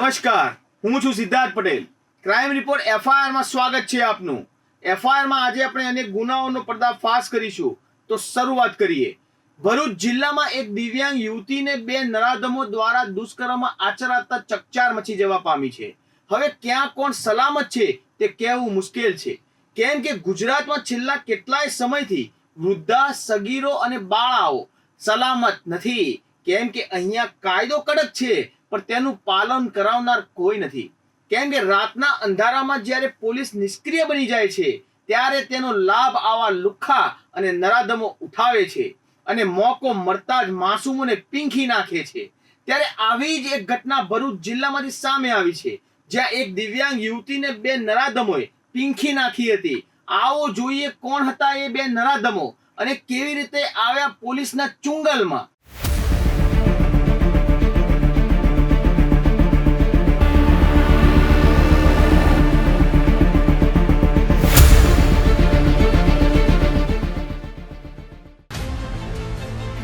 નમસ્કાર, હું છું Siddharth Patel. Crime report FIR માં સ્વાગત છે આપનું. એફઆઈઆર માં આજે આપણે અનેક ગુનાઓનો પર્દાફાશ કરીશું. તો શરૂઆત કરીએ. ભરૂચ જિલ્લામાં એક દિવ્યાંગ યુવતીને બે નરાધમો દ્વારા દુષ્કર્મ આચરાતા ચકચાર મચી જવા પામી છે. હવે ક્યાં કોણ સલામત છે તે કહેવું મુશ્કેલ છે, કેમ કે ગુજરાતમાં છેલ્લા કેટલાય સમયથી વૃદ્ધા, સગીરો અને બાળાઓ સલામત નથી. કેમ કે અહીંયા કાયદો કડક છે પણ તેનું પાલન કરાવનાર કોઈ નથી. કેમ કે રાતના અંધારામાં જ્યારે પોલીસ નિષ્ક્રિય બની જાય છે ત્યારે તેનો લાભ આવા લુખ્ખા અને નરાધમો ઉઠાવે છે અને મોકો મળતા જ માસૂમોને પીંખી નાખે છે. ત્યારે આવી જ એક ઘટના ભરૂચ જિલ્લામાંથી સામે આવી છે, જ્યાં એક દિવ્યાંગ યુવતીને બે નરાધમોએ પીંખી નાખી હતી. આવો જોઈએ કોણ હતા એ બે નરાધમો અને કેવી રીતે આવ્યા પોલીસના ચુંગલમાં.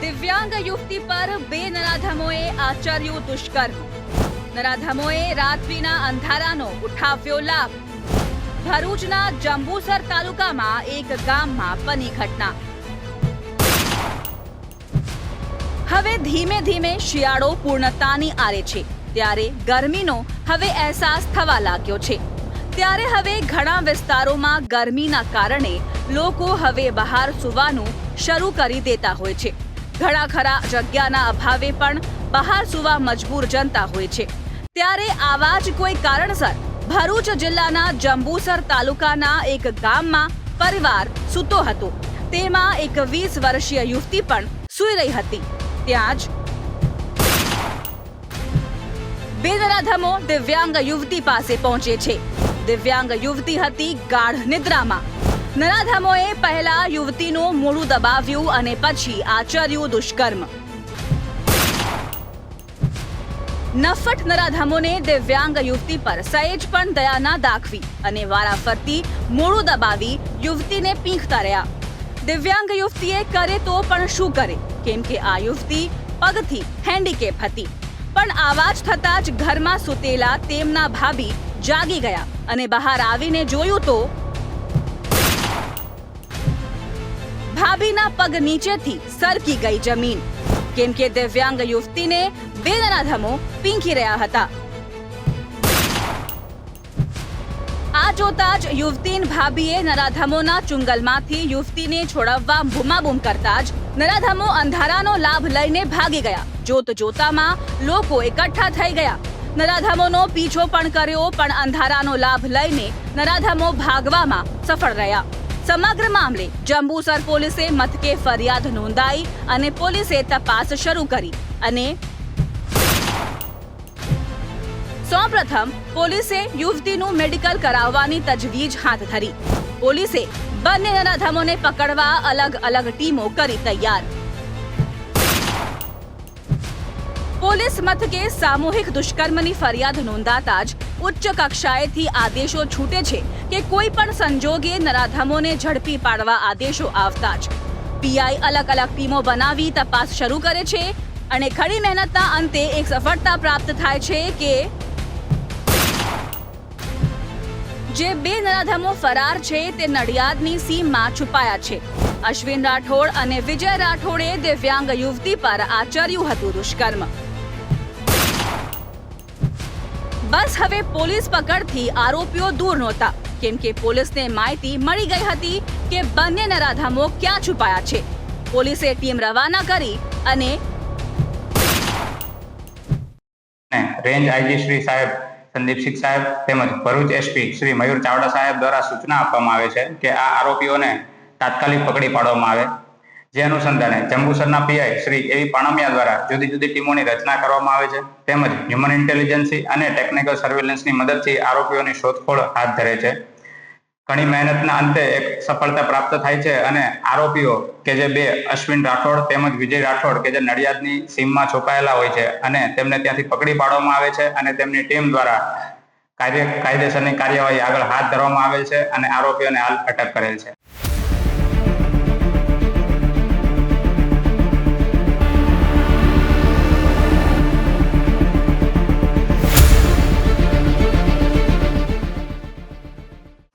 દિવ્યાંગ યુવતી પર બે નરાધમોએ આચર્યું દુષ્કર્મ. નરાધમોએ રાત્રિના અંધારાનો ઉઠાવ્યો લાભ. ભરૂચના જંબુસર તાલુકામાં એક ગામમાં બની ઘટના. હવે ધીમે ધીમે શિયાળો પૂર્ણતાની આરે છે, ત્યારે ગરમીનો હવે અહેસાસ થવા લાગ્યો છે. ત્યારે હવે ઘણા વિસ્તારોમાં ગરમીના કારણે લોકો હવે બહાર સૂવાનું શરૂ કરી દેતા હોય છે. ઘણા ખરા જગ્યાના અભાવે પણ બહાર સૂવા મજબૂર જનતા હોય છે. ત્યારે આવા જ કોઈ કારણસર ભરૂચ જિલ્લાના જંબુસર તાલુકાના એક ગામમાં પરિવાર સૂતો હતો. તેમાં એક 20 વર્ષીય યુવતી પણ સૂઈ રહી હતી. ત્યાં જ બે નરાધમો દિવ્યાંગ યુવતી પાસે પહોંચે છે. દિવ્યાંગ યુવતી હતી ગાઢ નિદ્રામાં. નરાધમોએ પહેલા યુવતીનું મોઢું દબાવ્યું અને પછી આચર્યું દુષ્કર્મ. નફટ નરાધમોને દિવ્યાંગ યુવતી પર સહેજ પણ દયા ના દાખવી અને વારાફરતી મોઢું દબાવી યુવતીને પીંખતા રહ્યા. દિવ્યાંગ યુવતીએ કરે તો પણ શું કરે, કેમ કે આ યુવતી પગથી હેન્ડીકેપ હતી. પણ આવા જ થતા જ ઘરમાં સૂતેલા તેમના ભાભી જાગી ગયા અને બહાર આવીને જોયું તો ભાભીના પગ નીચેથી સરકી ગઈ જમીન, કેમ કે દિવ્યાંગ યુવતીને બે નરાધમો પીંખી રહ્યા હતા. આ જોતા જ યુવતીન ભાભીએ નરાધમોના ચુંગલમાંથી યુવતીને છોડાવવા બૂમાબૂમ કરતા જ નરાધમો અંધારાનો લાભ લઈને ભાગી ગયા. જોત જોતામાં લોકો એકઠા થઈ ગયા. નરાધમોનો પીછો પણ કર્યો, પણ અંધારાનો લાભ લઈને નરાધમો ભાગવામાં સફળ રહ્યા. સમગ્ર મામલે જંબુસર પોલીસે મથકે ફરિયાદ નોંધાઈ અને પોલીસે તપાસ શરૂ કરી અને સૌપ્રથમ પોલીસે યુવતીનું મેડિકલ કરાવવાની તજવીજ હાથ ધરી. પોલીસે બંને નરાધમોને પકડવા અલગ અલગ ટીમો કરી તૈયાર. પોલીસ મથકે સામૂહિક દુષ્કર્મની ફરિયાદ નોંધાતા જ ઉચ્ચ કક્ષાએથી આદેશો છૂટે છે કે કોઈ પણ સંજોગે નરાધમોને ઝડપી પાડવા આદેશો આવતા જ પીઆઈ અલગ અલગ ટીમો બનાવી તપાસ શરૂ કરે છે અને ખડી મહેનતના અંતે એક સફળતા પ્રાપ્ત થાય છે કે જે બે નરાધમો ફરાર છે તે નડિયાદની સીમમાં છુપાયા છે. અશ્વિન રાઠોડ અને વિજય રાઠોડે દિવ્યાંગ યુવતી પર આચર્યું હતું દુષ્કર્મ. બસ હવે પોલીસ પકડથી આરોપીઓ દૂર નહોતા, કેમ કે પોલીસને માહિતી મળી ગઈ હતી કે બંને નરાધમો ક્યાં છુપાયા છે. પોલીસે ટીમ રવાના કરી અને રેન્જ આઈજી શ્રી સાહેબ સંદીપસિંહ સાહેબ તેમજ ભરૂચ એસપી શ્રી મયુર ચાવડા સાહેબ દ્વારા સૂચના આપવામાં આવે છે કે આ આરોપીઓને તાત્કાલિક પકડી પાડવામાં આવે. જે અનુસંધાને જંબુસરના પીઆઈ શ્રી એવી પાણમિયા દ્વારા જુદી જુદી ટીમોની રચના કરવામાં આવે છે, તેમજ હ્યુમન ઇન્ટેલિજન્સી અને ટેકનિકલ સર્વેલન્સની મદદથી આરોપીઓની શોધખોળ હાથ ધરે છે. ઘણી મહેનતના અંતે એક સફળતા પ્રાપ્ત થાય છે અને આરોપીઓ કે જે બે અશ્વિન રાઠોડ તેમજ વિજય રાઠોડ કે જે નડિયાદની સીમમાં છુપાયેલા હોય છે અને તેમને ત્યાંથી પકડી પાડવામાં આવે છે અને તેમની ટીમ દ્વારા કાયદેસરની કાર્યવાહી આગળ હાથ ધરવામાં આવે છે અને આરોપીઓને હાલ અટક કરેલ છે.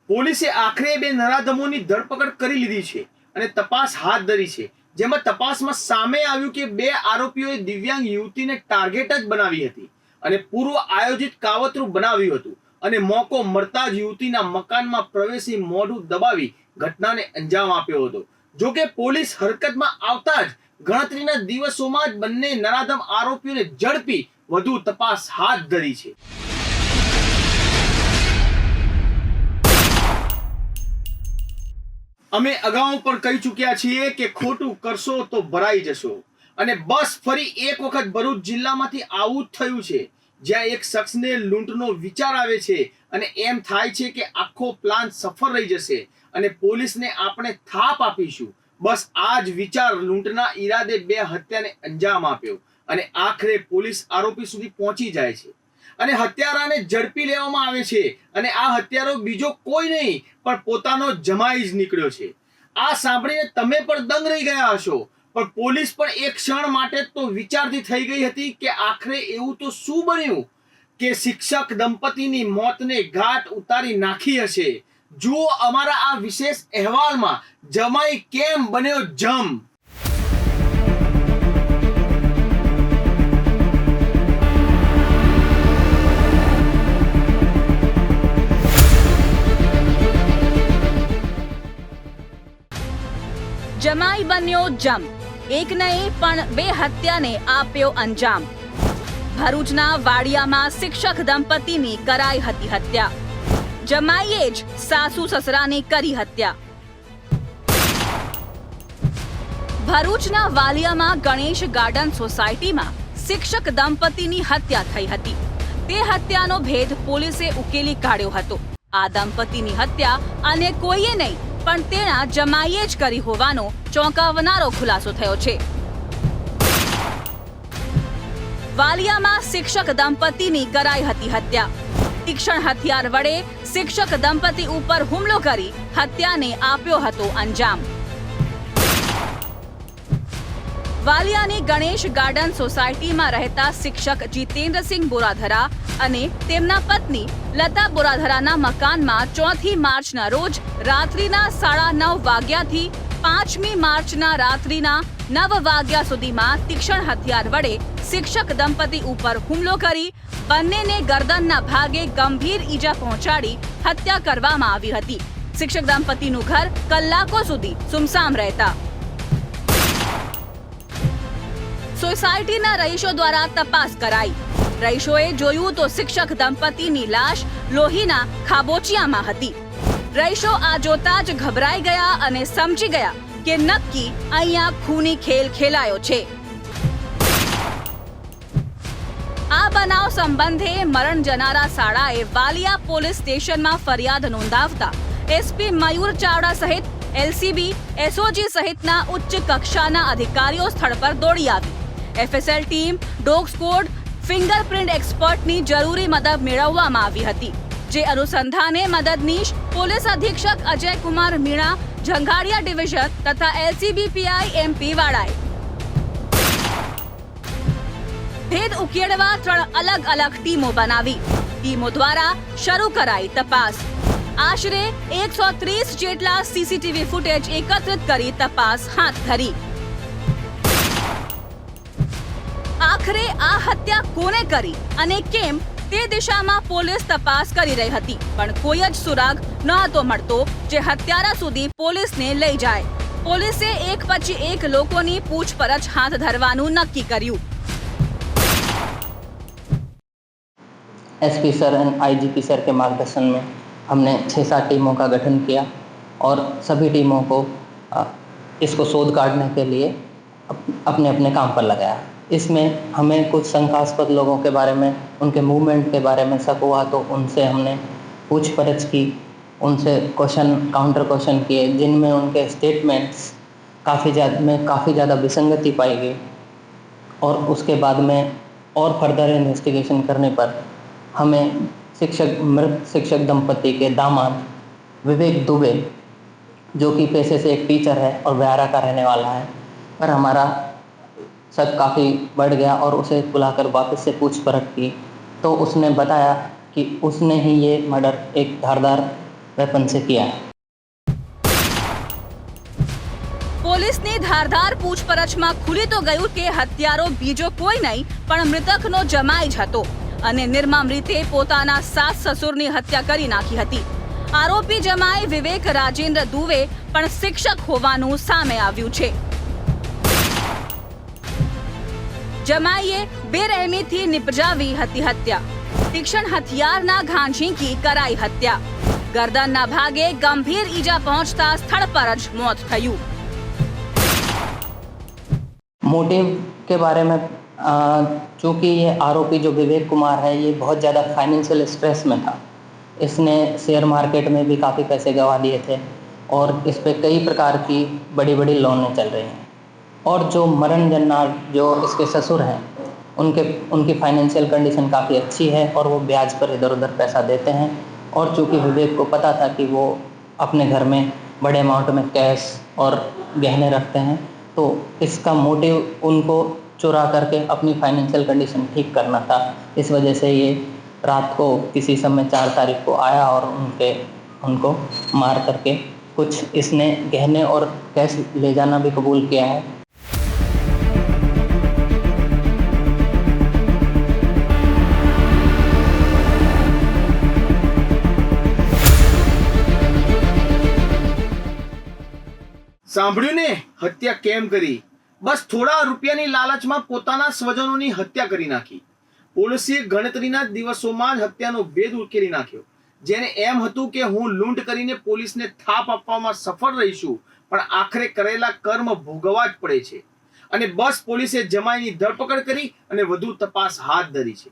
પોલીસે આખરે બે નરાધમોની ધરપકડ કરી લીધી છે અને તપાસ હાથ ધરી છે, જેમાં તપાસમાં સામે આવ્યું કે બે આરોપીઓએ દિવ્યાંગ યુવતીને ટાર્ગેટ જ બનાવી હતી અને પૂર્વ આયોજિત કાવતરું બનાવ્યું હતું અને મોકો મળતા જ યુવતીના મકાનમાં પ્રવેશી મોઢું દબાવી ઘટનાને અંજામ આપ્યો હતો. જો કે પોલીસ હરકતમાં આવતા જ ગણતરીના દિવસોમાં જ બંને નરાધમ આરોપીઓને ઝડપી વધુ તપાસ હાથ ધરી છે. અમે અગાઉ પણ કહી ચૂક્યા છીએ કે ખોટું કરશો તો ભરાઈ જશો, અને બસ ફરી એક વખત ભરૂચ જિલ્લામાંથી આવું જ થયું છે, જ્યાં એક શખ્સને લૂંટનો વિચાર આવે છે અને એમ થાય છે કે આખો પ્લાન સફળ રહી જશે અને પોલીસને આપણે થાપ આપીશું. બસ આ જ વિચાર લૂંટના ઈરાદે બે હત્યાને અંજામ આપ્યો અને આખરે પોલીસ આરોપી સુધી પહોંચી જાય છે અને હત્યારાને ઝડપી લેવામાં આવે છે અને આ હત્યારો બીજો કોઈ નહીં પણ પોતાનો જમાઈ જ નીકળ્યો છે. આ સાંભળીને તમે પણ દંગ રહી ગયા હશો, પણ પોલીસ પણ એક ક્ષણ માટે તો વિચારતી થઈ ગઈ હતી કે આખરે એવું તો શું બન્યું કે શિક્ષક દંપતીની મોતને ઘાટ ઉતારી નાખી હશે. જુઓ અમારા આ વિશેષ અહેવાલમાં જમાઈ કેમ બન્યો જમ. જમાઈ બન્યો જમ. એક નહીં પણ બે હત્યાને આપ્યો અંજામ. ભરૂચના વાડિયામાં શિક્ષક દંપતીની કરાઈ હતી હત્યા. જમાઈએ જ સાસુ સસરાની કરી હત્યા. ભરૂચના વાલિયામાં ગણેશ ગાર્ડન સોસાયટીમાં શિક્ષક દંપતીની હત્યા થઈ હતી. તે હત્યાનો ભેદ પોલીસે ઉકેલી કાઢ્યો હતો. આ દંપતીની હત્યા અને કોઈએ નહીં પણ તેના જમાઈએ જ કરી હોવાનો ચોંકાવનારો ખુલાસો થયો છે. વાલિયામાં શિક્ષક દંપતીની કરાઈ હતી હત્યા. તીક્ષ્ણ હથિયાર વડે શિક્ષક દંપતી ઉપર હુમલો કરી હત્યાને આપ્યો હતો અંજામ. વાલિયાની ગણેશ ગાર્ડન સોસાયટીમાં રહેતા શિક્ષક જીતેન્દ્રસિંહ બોરાધરા અને તેમના પત્ની લતા બોરાધરાના મકાનમાં 4 માર્ચના રોજ રાત્રિના 9:30 વાગ્યાથી 5 માર્ચના રાત્રિના 9 વાગ્યા સુધીમાં તીક્ષ્ણ હથિયાર વડે શિક્ષક દંપતી ઉપર હુમલો કરી બંનેને ગરદનના ભાગે ગંભીર ઈજા પહોંચાડી હત્યા કરવામાં આવી હતી. શિક્ષક દંપતીનું ઘર કલાકો સુધી સુમસામ રહેતા. સોસાયટીના રહીશો દ્વારા તપાસ કરાઈ. રહીશોએ જોયું તો શિક્ષક દંપતીની લાશ લોહીના ખાબોચિયામાં હતી. રહીશો આ જોતા જ ગભરાઈ ગયા અને સમજી ગયા કે નક્કી અહીંયા ખૂની ખેલ ખેલાયો છે. આ બનાવ સંબંધે મરણ જનારા શાળાએ વાલિયા પોલીસ સ્ટેશનમાં ફરિયાદ નોંધાવતા એસપી મયુર ચાવડા સહિત એલસીબી, એસઓજી સહિતના ઉચ્ચ કક્ષાના અધિકારીઓ સ્થળ પર દોડી આવી. FSL team, dog squad, fingerprint એક્સપર્ટની જરૂરી મદદ મેળવવામાં આવી હતી. જે અનુસંધાને મદદનીશ પોલીસ અધિક્ષક અજયકુમાર મીણા, ઝંઘાડિયા ડિવિઝન તથા એલસીબી પીઆઈ એમપી વાળાએ ભેદ ઉકેલવા 3 અલગ અલગ ટીમો બનાવી. ટીમો દ્વારા શરૂ કરાઈ તપાસ. આશરે 130 જેટલા સીસીટીવી ફૂટેજ એકત્રિત કરી તપાસ હાથ ધરી. આખરે આ હત્યા કોને કરી અને કેમ તે દિશામાં પોલીસ તપાસ કરી રહી હતી, પણ કોઈ જ સુરાગ નહોતો મળતો જે હત્યારા સુધી પોલીસને લઈ જાય. પોલીસે એક પછી એક લોકોની પૂછપરછ હાથ ધરવાનું નક્કી કર્યું. SP sir and IGP sir के मार्गदर्शन में हमने 6-7 टीमों का गठन किया और सभी टीमों को इसको शोध काटने के लिए अपने अपने काम पर लगाया. इसमें हमें कुछ शंकास्पद लोगों के बारे में, उनके मूवमेंट के बारे में शक हुआ तो उनसे हमने पूछपरछ की, उनसे काउंटर क्वेश्चन किए, जिनमें उनके स्टेटमेंट्स काफ़ी ज़्यादा विसंगति पाई गई. और उसके बाद में और फर्दर इन्वेस्टिगेशन करने पर हमें मृत शिक्षक दंपति के दामाद विवेक दुबे, जो कि पेशे से एक टीचर है और व्यारा का रहने वाला है, पर हमारा शक काफ़ी बढ़ गया और उसे बुलाकर वापस से पूछपरछ की तो उसने बताया कि उसने ही ये मर्डर एक धारदार वेपन से किया है। પોલીસની ધારદાર પૂછપરછમાં ખુલી તો ગયું કે હત્યારો બીજો કોઈ નહીં પણ મૃતકનો જમાઈ જ હતો અને નિર્મમ રીતે પોતાના સાસ સસુરની હત્યા કરી નાખી હતી. આરોપી જમાઈ વિવેક રાજેન્દ્ર દુવે પણ શિક્ષક હોવાનું સામે આવ્યું છે. જમાઈએ બેરહેમીથી નિપજાવી હતી હત્યા. તીક્ષ્ણ હથિયારના ઘા ઝીંકી કરાઈ હત્યા. ગરદનના ભાગે ગંભીર ઈજા પહોંચતા સ્થળ પર જ મોત થયું. मोटिव के बारे में चूँकि ये आरोपी जो विवेक कुमार है ये बहुत ज़्यादा फाइनेंशियल स्ट्रेस में था. इसने शेयर मार्केट में भी काफ़ी पैसे गंवा दिए थे और इस पे कई प्रकार की बड़ी बड़ी लोनें चल रही हैं. और जो मरण जन्नार जो इसके ससुर हैं उनकी फाइनेंशियल कंडीशन काफ़ी अच्छी है और वो ब्याज पर इधर उधर पैसा देते हैं. और चूँकि विवेक को पता था कि वो अपने घर में बड़े अमाउंट में कैश और गहने रखते हैं तो इसका मोटिव उनको चुरा करके अपनी फाइनेंशियल कंडीशन ठीक करना था. इस वजह से ये रात को किसी समय 4 तारीख को आया और उनको मार करके कुछ इसने गहने और कैश ले जाना भी कबूल किया है. સાંભળ્યું ને હત્યા કેમ કરી? બસ થોડા રૂપિયાની લાલચમાં પોતાના સ્વજનોની હત્યા કરી નાખી. પોલીસે ગણતરીના જ દિવસોમાં જ હત્યાનો ભેદ ઉકેલી નાખ્યો. જેને એમ હતું કે હું લૂંટ કરીને પોલીસને થાપ આપવામાં સફળ રહીશું પણ આખરે કરેલા કર્મ ભોગવવા જ પડે છે. અને બસ પોલીસે જમાઈની ધરપકડ કરી અને વધુ તપાસ હાથ ધરી છે.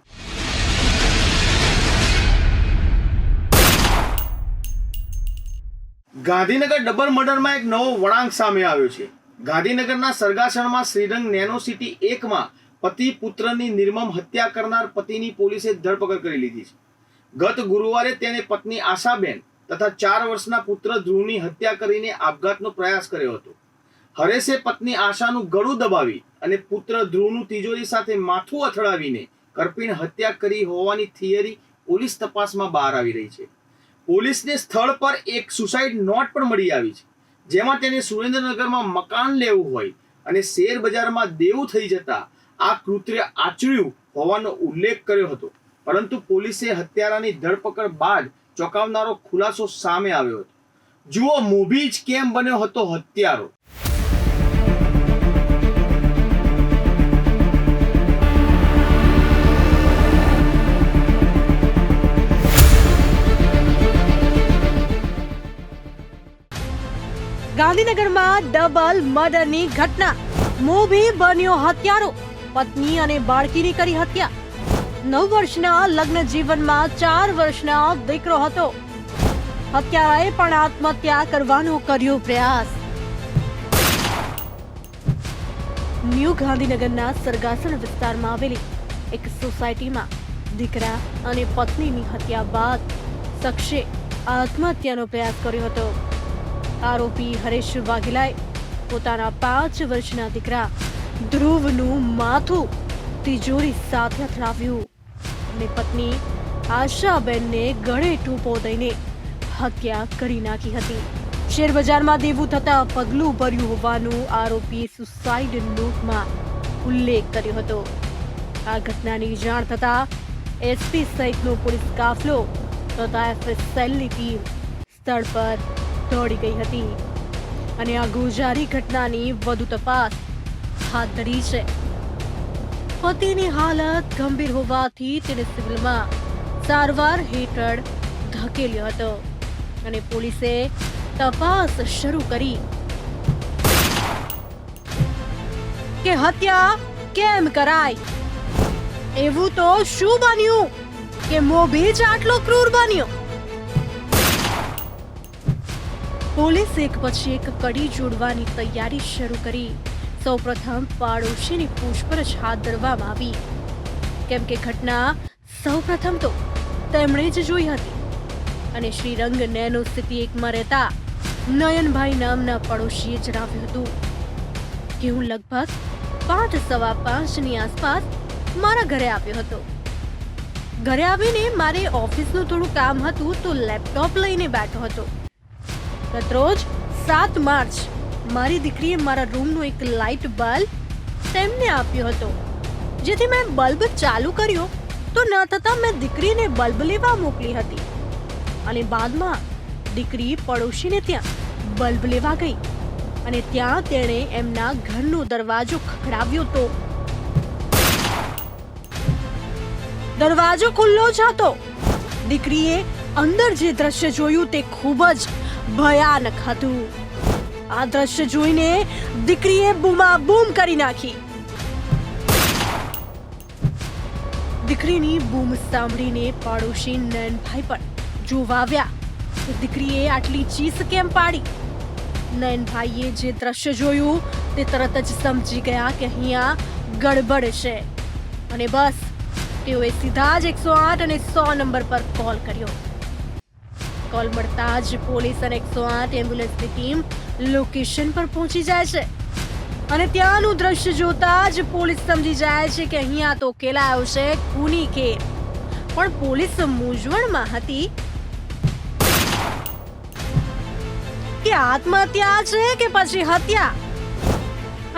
ગાંધીનગર ડબલ મર્ડરમાં એક નવો વળાંક સામે આવ્યો છે. ગાંધીનગરના સરગાસણમાં શ્રીરંગ નેનો સિટી 1માં પતિ પુત્રની નિર્મમ હત્યા કરનાર પતિની પોલીસે ધરપકડ કરી લીધી છે. ગત ગુરુવારે તેણે પત્ની આશાબેન તથા 4 વર્ષના પુત્ર ધ્રુવની હત્યા કરીને આપઘાતનો પ્રયાસ કર્યો હતો. હરેશે પત્ની આશાનું ગળું દબાવી અને પુત્ર ધ્રુવનું તિજોરી સાથે માથું અથડાવીને કરપીણ હત્યા કરી હોવાની થિયરી પોલીસ તપાસમાં બહાર આવી રહી છે. પોલીસને સ્થળ પર એક સુસાઇડ નોટ પણ મળી આવી છે જેમાં તેને સુરેન્દ્રનગરમાં મકાન લેવું હોય અને શેર બજારમાં દેવું થઈ જતા આ કૃત્ય આચર્યું હોવાનો ઉલ્લેખ કર્યો હતો. પરંતુ પોલીસે હત્યારાની ધરપકડ બાદ ચોંકાવનારો ખુલાસો સામે આવ્યો હતો. જુઓ મોભી જ કેમ બન્યો હતો હત્યારો. ગાંધીનગરમાં ડબલ મર્ડરની ઘટના. મોભી બન્યો હત્યારો. પત્ની અને બાળકીની કરી હત્યા. 9 વર્ષના લગ્ન જીવનમાં 4 વર્ષના દીકરો હતો. હત્યારાએ પણ આત્મહત્યા કરવાનો કર્યો પ્રયાસ. ન્યૂ ગાંધીનગરના સરગાસણ વિસ્તારમાં આવેલી એક સોસાયટીમાં દીકરા અને પત્નીની હત્યા બાદ શખ્સે આત્મહત્યાનો પ્રયાસ કર્યો હતો. આરોપી હરેશ વાઘેલાએ પોતાના 5 વર્ષના દીકરા ધ્રુવનું માથું તિજોરી સાથે અથડાવ્યું અને પત્ની આશાબેનને ગળે ટૂંપો દઈને હત્યા કરી નાખી હતી. શેરબજારમાં દેવું થતા પગલું ભર્યું હોવાનું આરોપીએ સુસાઇડ નોટમાં ઉલ્લેખ કર્યો હતો. આ ઘટનાની જાણ થતા એસપી સહિતનો પોલીસ કાફલો તથા એફએસએલની ટીમ સ્થળ પર દોડી ગઈ હતી અને આ ગોઝારી ઘટનાની વધુ તપાસ હાથ ધરી છે. પતિની હાલત ગંભીર હોવાથી તેને સિવિલમાં સારવાર હેઠળ ધકેલ્યો હતો અને પોલીસે તપાસ શરૂ કરી કે હત્યા કેમ કરાય. એવું તો શું બન્યું કે મોભી જ આટલો ક્રૂર બન્યો. પોલીસ એક પછી એક કડી જોડવાની તૈયારી શરૂ કરી. સૌપ્રથમ પાડોશીની પૂછપરછ હાથ ધરવામાં આવી કેમ કે ઘટના સૌપ્રથમ તો તેમણે જ જોઈ હતી અને શ્રીરંગ નેનો સિટી 1માં રહેતા નયનભાઈ નામના પડોશીએ જણાવ્યું હતું કે હું લગભગ 5:15ની આસપાસ મારા ઘરે આવ્યો હતો. ઘરે આવીને મારે ઓફિસનું થોડું કામ હતું તો લેપટોપ લઈને બેઠો હતો. ગતરોજ 7 માર્ચ મારી દીકરીએ મારા રૂમનો એક લાઇટ બલ્બ તેમને આપ્યો હતો, જેથી મેં બલ્બ ચાલુ કર્યો તો ન થતાં મેં દીકરીને બલ્બ લેવા મોકલી હતી અને બાદમાં દીકરી પડોશીને ત્યાં બલ્બ લેવા ગઈ અને ત્યાં તેણે એમના ઘરનો દરવાજો ખખડાવ્યો તો દરવાજો ખુલ્લો જ હતો. દીકરીએ અંદર જે દ્રશ્ય જોયું તે ખૂબ જ ભયાનક હતું. આ દ્રશ્ય જોઈને દીકરીએ બૂમાબૂમ કરી નાખી. દીકરીની બૂમ સાંભળીને પાડોશી નયનભાઈ પણ જોવા આવ્યા કે દીકરીએ આટલી ચીસ કેમ પાડી. નયનભાઈએ જે દ્રશ્ય જોયું તે તરત જ સમજી ગયા કે અહીંયા ગડબડ છે અને બસ તેઓએ સીધા જ 108 અને 100 નંબર પર કોલ કર્યો. કોલ મળતા જ પોલીસ અને 108 એમ્બ્યુલન્સની ટીમ લોકેશન પર પહોંચી જાય છે અને ત્યાંનું દ્રશ્ય જોતા જ પોલીસ સમજી જાય છે કે અહીંયા તો કેલાયો છે ખૂની ખેર. પણ પોલીસ મૂંઝવણમાં હતી કે આત્મહત્યા છે કે પછી હત્યા,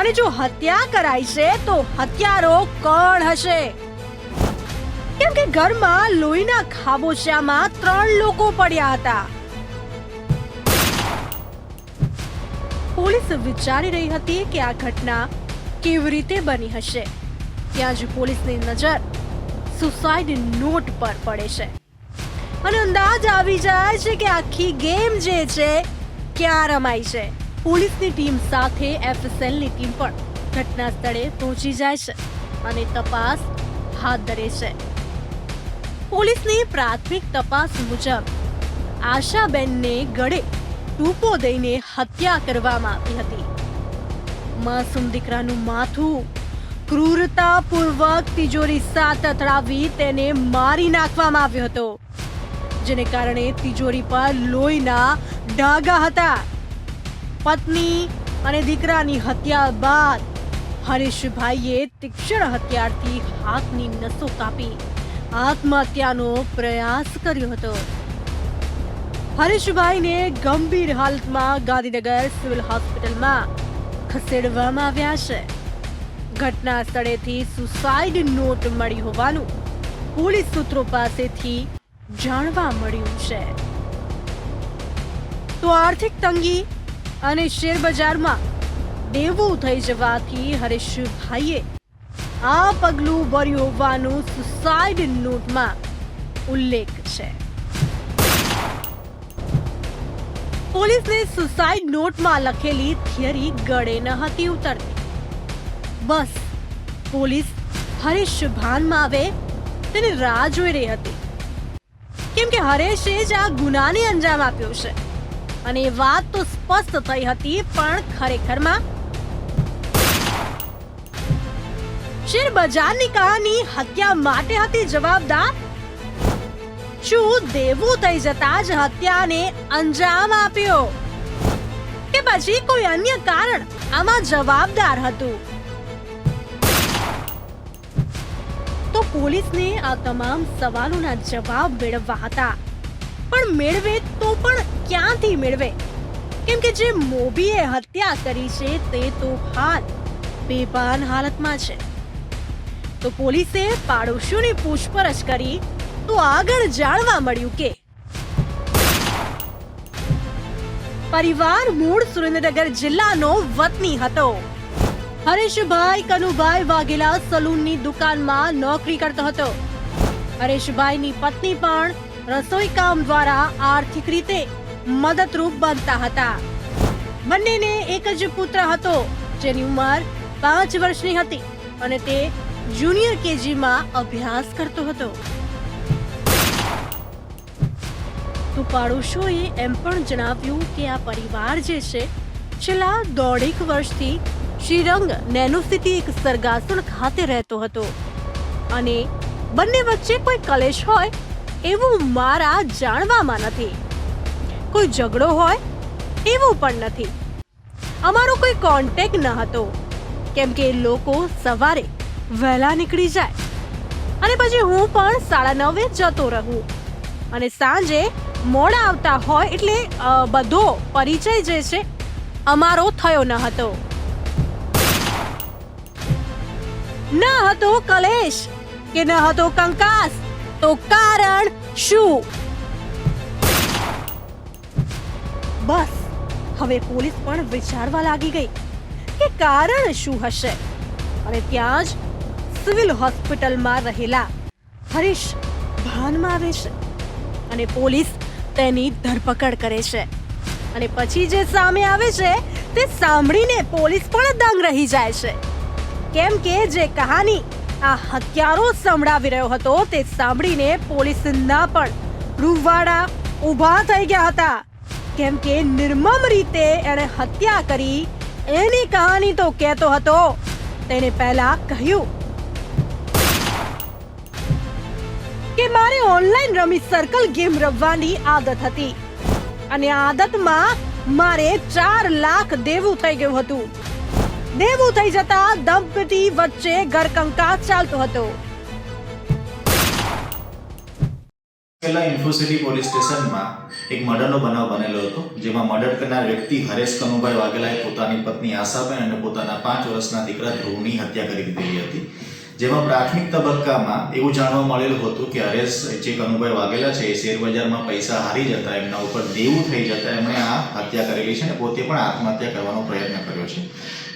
અને જો હત્યા કરાઈ છે તો હત્યારો કોણ હશે? કેમ કે ઘરમાં લોહીના ખાબોચિયામાં 3 લોકો પડ્યા હતા. પોલીસ વિચારી રહી હતી કે આ ઘટના કેવી રીતે બની હશે. ત્યાં જ પોલીસની નજર સુસાઇડ નોટ પર પડે છે અને અંદાજ આવી જાય છે કે આખી ગેમ જે છે ક્યાં રમાઈ છે. પોલીસની ટીમ સાથે એફએસએલની ટીમ પણ ઘટના સ્થળે પહોંચી જાય છે અને તપાસ હાથ ધરે છે. પોલીસની પ્રાથમિક તપાસ મુજબ આશાબેનને ગળે ટૂંપો દઈને હત્યા કરવામાં આવી હતી. માસૂમ દીકરાનું માથું ક્રૂરતાપૂર્વક તિજોરી સાથે અથડાવી તેને મારી નાખવામાં આવ્યો હતો, જેને કારણે તિજોરી પર લોહીના ડાઘા હતા. પત્ની અને દીકરાની હત્યા બાદ હરીશભાઈએ તીક્ષ્ણ હથિયારથી હાથની નસો કાપી આત્મહત્યાનો પ્રયાસ કર્યો હતો. હરીશભાઈને ગંભીર હાલતમાં ગાંધીનગર સિવિલ હોસ્પિટલમાં ખસેડવામાં આવ્યા છે. ઘટના સ્થળેથી સુસાઇડ નોટ મળી હોવાનું પોલીસ સૂત્રો પાસેથી જાણવા મળ્યું છે. તો આર્થિક તંગી અને શેરબજારમાં દેવું થઈ જવાથી હરીશભાઈએ આ પગલું ભર્યું હોવાનું સુસાઇડ નોટમાં ઉલ્લેખ છે. પોલીસને સુસાઇડ નોટમાં લખેલી થિયરી ગળે ન હતી ઉતરતી. બસ પોલીસ હરીશ ભાનમાં આવે તેની રાહ જોઈ રહી હતી, કેમ કે હરેશે જ આ ગુનાને અંજામ આપ્યો છે અને એ વાત તો સ્પષ્ટ થઈ હતી. પણ ખરેખરમાં શેર બજારની કહાની હત્યા માટે હતી જવાબદાર? શું દેવું થઈ જતા જ હત્યાને અંજામ આપ્યો કે પછી કોઈ અન્ય કારણ આમાં જવાબદાર હતું? તો પોલીસને આ તમામ સવાલોના જવાબ મેળવવા હતા, પણ મેળવે તો પણ ક્યાંથી મેળવે? કેમ કે જે મોભીએ હત્યા કરી છે તે તો હાલ બેભાન હાલતમાં છે. તો પોલીસે પાડોશીઓની પૂછપરછ કરી તો આગળ જાણવા મળ્યું કે પરિવાર મૂળ સુરેન્દ્રનગર જિલ્લાનો વતની હતો. હરેશભાઈ કનુભાઈ વાઘેલા સલૂનની દુકાનમાં નોકરી કરતો હતો. હરેશભાઈની પત્ની પણ રસોઈ કામ દ્વારા આર્થિક રીતે મદદરૂપ બનતા હતા. બંનેને એક જ પુત્ર હતો, જેની ઉંમર 5 વર્ષની હતી અને તે જુનિયર કેજીમાં અભ્યાસ કરતો હતો. તો પાડોશોએ એમ પણ જણાવ્યું કે આ પરિવાર જે છે છેલ્લા 1.5 વર્ષથી શ્રીરંગ નેનો સિટી એક સરગાસણ ખાતે રહેતો હતો અને બંને વચ્ચે કોઈ કલેશ હોય એવું મારા જાણવામાં નથી. કોઈ ઝઘડો હોય એવું પણ નથી. અમારો કોઈ કોન્ટેક્ટ ન હતો, કેમ કે લોકો સવારે વહેલા નીકળી જાય અને પછી હું પણ 9:30 જતો રહું અને સાંજે મોડા આવતા હોય એટલે બધો પરિચય જે છે અમારો થયો ન હતો. ન હતો કલેશ કે ન હતો કંકાસ, તો કારણ શું? બસ હવે પોલીસ પણ વિચારવા લાગી ગઈ કે કારણ શું હશે. અને ત્યાં જ સિવિલ હોસ્પિટલમાં રહેલા હરીશ ભાનમાં આવે છે અને પોલીસ તેની ધરપકડ કરે છે. અને પછી જે સામે આવે છે તે સાંભળીને પોલીસ પણ દંગ રહી જાય છે, કેમ કે જે કહાની આ હત્યારો સંભળાવી રહ્યો હતો તે સાંભળીને પોલીસના પણ રૂવાડા ઊભા થઈ ગયા હતા, કેમ કે નિર્મમ રીતે એણે હત્યા કરી એની કહાની તો કહેતો હતો. તેને પહેલા કહ્યું કે મારે ઓનલાઈન રમી સર્કલ ગેમ રમવાની આદત હતી અને આ આદતમાં મારે 4 લાખ દેવું થઈ ગયું હતું. દેવું થઈ જતા દંપતી વચ્ચે ઘરકંકાસ ચાલતો હતો. પહેલા ઇન્ફોસિટી પોલીસ સ્ટેશનમાં એક મર્ડરનો બનાવ બનેલો હતો, જેમાં મર્ડર કરનાર વ્યક્તિ હરેશ કનુભાઈ વાઘેલાએ પોતાની પત્ની આશાબેન અને પોતાના 5 વર્ષના દીકરા ધ્રુવની હત્યા કરી દીધેલી હતી. જેમાં પ્રાથમિક તબક્કામાં એવું જાણવા મળેલું હતું કે હરેશ જે કનુભાઈ વાઘેલા છે એ શેરબજારમાં પૈસા હારી જતા એમના ઉપર દેવું થઈ જતા એમણે આ હત્યા કરેલી છે અને પોતે પણ આત્મહત્યા કરવાનો પ્રયત્ન કર્યો છે.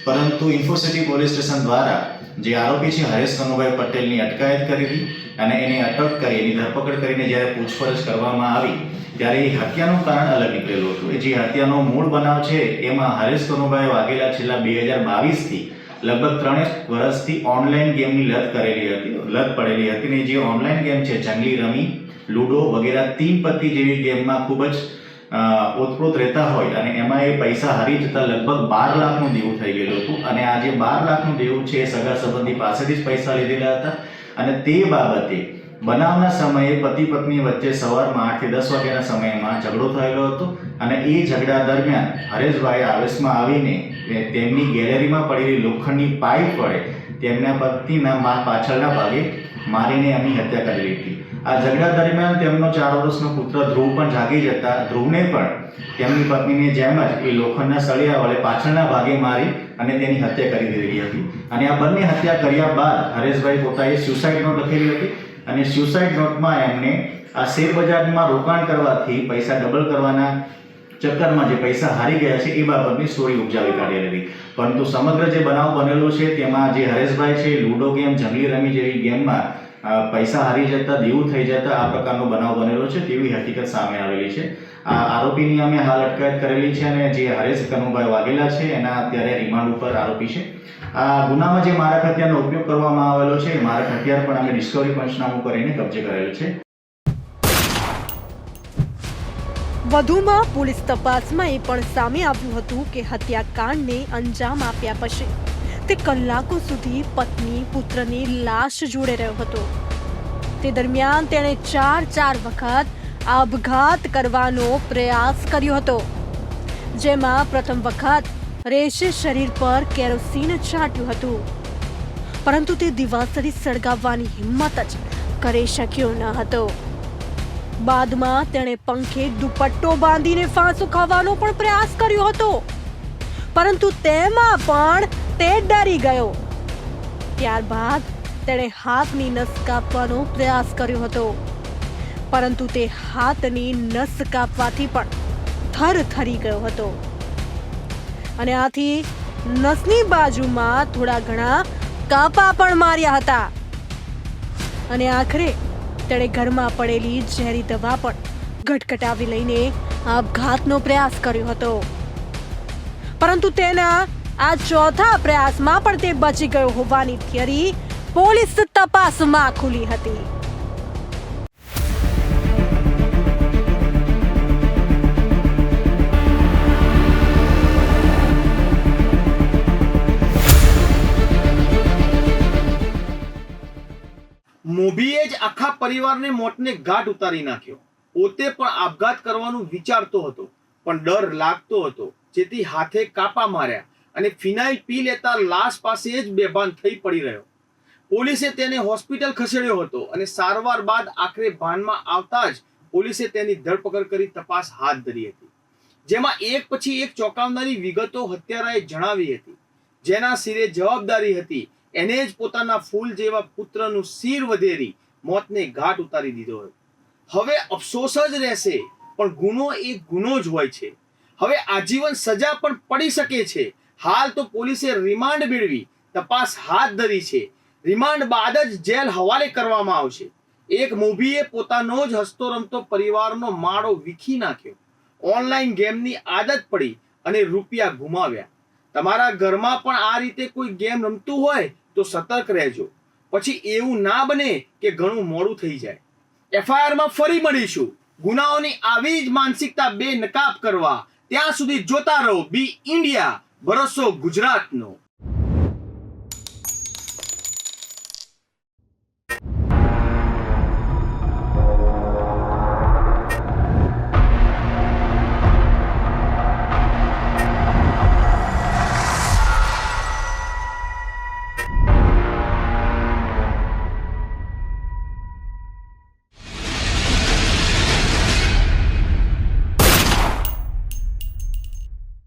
પરંતુ ઇન્ફોસિટી પોલીસ સ્ટેશન દ્વારા જે આરોપી છે હરેશ કનુભાઈ પટેલની અટકાયત કરી અને એને અટક કરી એની ધરપકડ કરીને જ્યારે પૂછપરછ કરવામાં આવી ત્યારે એ હત્યાનું કારણ અલગ નીકળેલું હતું. જે હત્યાનો મૂળ બનાવ છે એમાં હરેશ કનુભાઈ વાઘેલા છેલ્લા 2022થી લગભગ 3 વર્ષથી ઓનલાઈન ગેમની લત પડેલી હતી ને જે ઓનલાઈન ગેમ છે જંગલી રમી, લૂડો વગેરે 3 પત્તી જેવી ગેમમાં ખૂબ જ ઓતપ્રોત રહેતા હોય અને એમાં એ પૈસા હારી જતા લગભગ 12 લાખનું દેવું થઈ ગયેલું હતું. અને આ જે 12 લાખનું દેવું છે એ સગા સંબંધી પાસેથી જ પૈસા લીધેલા હતા અને તે બાબતે બનાવના સમયે પતિ પત્ની વચ્ચે સવારમાં 8 થી 10 વાગ્યાના સમયમાં ઝઘડો થયેલો હતો અને એ ઝઘડા દરમિયાન હરેશભાઈ આવેશમાં આવીને તેમની ગેલેરીમાં પડેલી લોખંડની પાઇપ વડે તેમના પત્નીના પાછળના ભાગે મારીને એમની હત્યા કરેલી હતી. આ ઝઘડા દરમિયાન તેમનો 4 વર્ષનો પુત્ર ધ્રુવ પણ જાગી જતા ધ્રુવને પણ તેમની પત્નીની જેમ જ એ લોખંડના સળિયા વડે પાછળના ભાગે મારી અને તેની હત્યા કરી દીધી હતી. અને આ બંને હત્યા કર્યા બાદ હરેશભાઈ પોતાએ સ્યુસાઇડ નોટ લખેલી હતી અને સ્યુસાઇડ નોટમાં એમને આ શેરબજારમાં રોકાણ કરવાથી પૈસા ડબલ કરવાના ચક્કરમાં જે પૈસા હારી ગયા છે એ બાબતની સ્ટોરી ઉપજાવી કાઢેલી હતી. પરંતુ સમગ્ર જે બનાવ બનેલો છે તેમાં જે હરેશભાઈ છે લૂડો ગેમ, જંગલી રમી જેવી ગેમમાં પૈસા હારી જતા, દેવું થઈ જતા આ પ્રકારનો બનાવ બનેલો છે તેવી હકીકત સામે આવેલી છે. આ આરોપીની અમે હાલ અટકાયત કરેલી છે અને જે હરેશ કનુભાઈ વાઘેલા છે એના અત્યારે રિમાન્ડ ઉપર આરોપી છે. આ ગુનામાં જે મારક હથિયારનો ઉપયોગ કરવામાં આવેલો છે એ મારક હથિયાર પણ અમે ડિસ્કવરી પંચનામું કરીને કબજે કરેલ છે. વધુમાં પોલીસ તપાસમાં એ પણ સામે આવ્યું હતું કે હત્યાકાંડને અંજામ આપ્યા પછી તે કલાકો સુધી પત્ની પુત્રની લાશ જોડે રહ્યો હતો. તે દરમિયાન તેણે 4 વખત આપઘાત કરવાનો પ્રયાસ કર્યો હતો, જેમાં પ્રથમ વખત રેશે શરીર પર કેરોસીન છાંટ્યું હતું, પરંતુ તે દિવાસળી સળગાવવાની હિંમત જ કરી શક્યો ન હતો. બાદમાં તેણે પંખે દુપટ્ટો બાંધીને ફાંસો ખાવાનો પણ પ્રયાસ કર્યો હતો, પરંતુ તેમાં પણ તે ડરી ગયો. ત્યારબાદ તેણે હાથની નસ કાપવાનો પ્રયાસ કર્યો હતો, પરંતુ તે હાથની નસ કાપવાથી પણ થરથરી ગયો હતો અને આથી નસની બાજુમાં થોડા ઘણા કાપા પણ માર્યા હતા. અને આખરે તેણે ઘરમાં પડેલી ઝેરી દવા પણ ગટગટાવી લઈને આપઘાતનો પ્રયાસ કર્યો હતો, પરંતુ તેના આ ચોથા પ્રયાસમાં પણ તે બચી ગયો હોવાની થિયરી પોલીસ તપાસમાં ખુલી હતી. મોભીએ જ આખા પરિવારને મોતને ઘાટ ઉતારી નાખ્યો. પોતે પણ આપઘાત કરવાનું વિચારતો હતો, પણ ડર લાગતો હતો, જેથી હાથે કાપા માર્યા અને ફિનાઇલ પી લેતા લાશ પાસે જ બેભાન થઈ પડી રહ્યો. પોલીસે તેને હોસ્પિટલ ખસેડ્યો હતો અને સારવાર બાદ આખરે ભાનમાં આવતા જ પોલીસે તેની ધરપકડ કરી તપાસ હાથ ધરી હતી, જેમાં એક પછી એક ચોંકાવનારી વિગતો હત્યારાએ જણાવી હતી. જેના સિરે જવાબદારી હતી એને જ પોતાના ફૂલ જેવા પુત્રનું શિર વધેરી મોતને ઘાટ ઉતારી દીધો હતો. હવે અફસોસ જ રહેશે, પણ ગુનો એ ગુનો જ હોય છે. હવે આજીવન સજા પણ પડી શકે છે. હાલ તો પોલીસે રિમાન્ડ મેળવી તપાસ હાથ ધરી છે. રિમાન્ડ બાદ જ જેલ હવાલે કરવામાં આવશે. એક મોભીએ પોતાનો જ હસતો રમતો પરિવારનો માળો વીખી નાખ્યો. ઓનલાઈન ગેમની આદત પડી અને રૂપિયા ગુમાવ્યા. તમારા ઘરમાં પણ આ રીતે કોઈ ગેમ રમતું હોય તો સતર્ક રહેજો. પછી એવું ના બને કે ઘણું મોડું થઈ જાય. એફઆઈઆરમાં ફરી મળીશું ગુનાઓની આવી જ માનસિકતા બેનકાબ કરવા. ત્યાં સુધી જોતા રહો બી ઇન્ડિયા, ભરોસો ગુજરાતનો.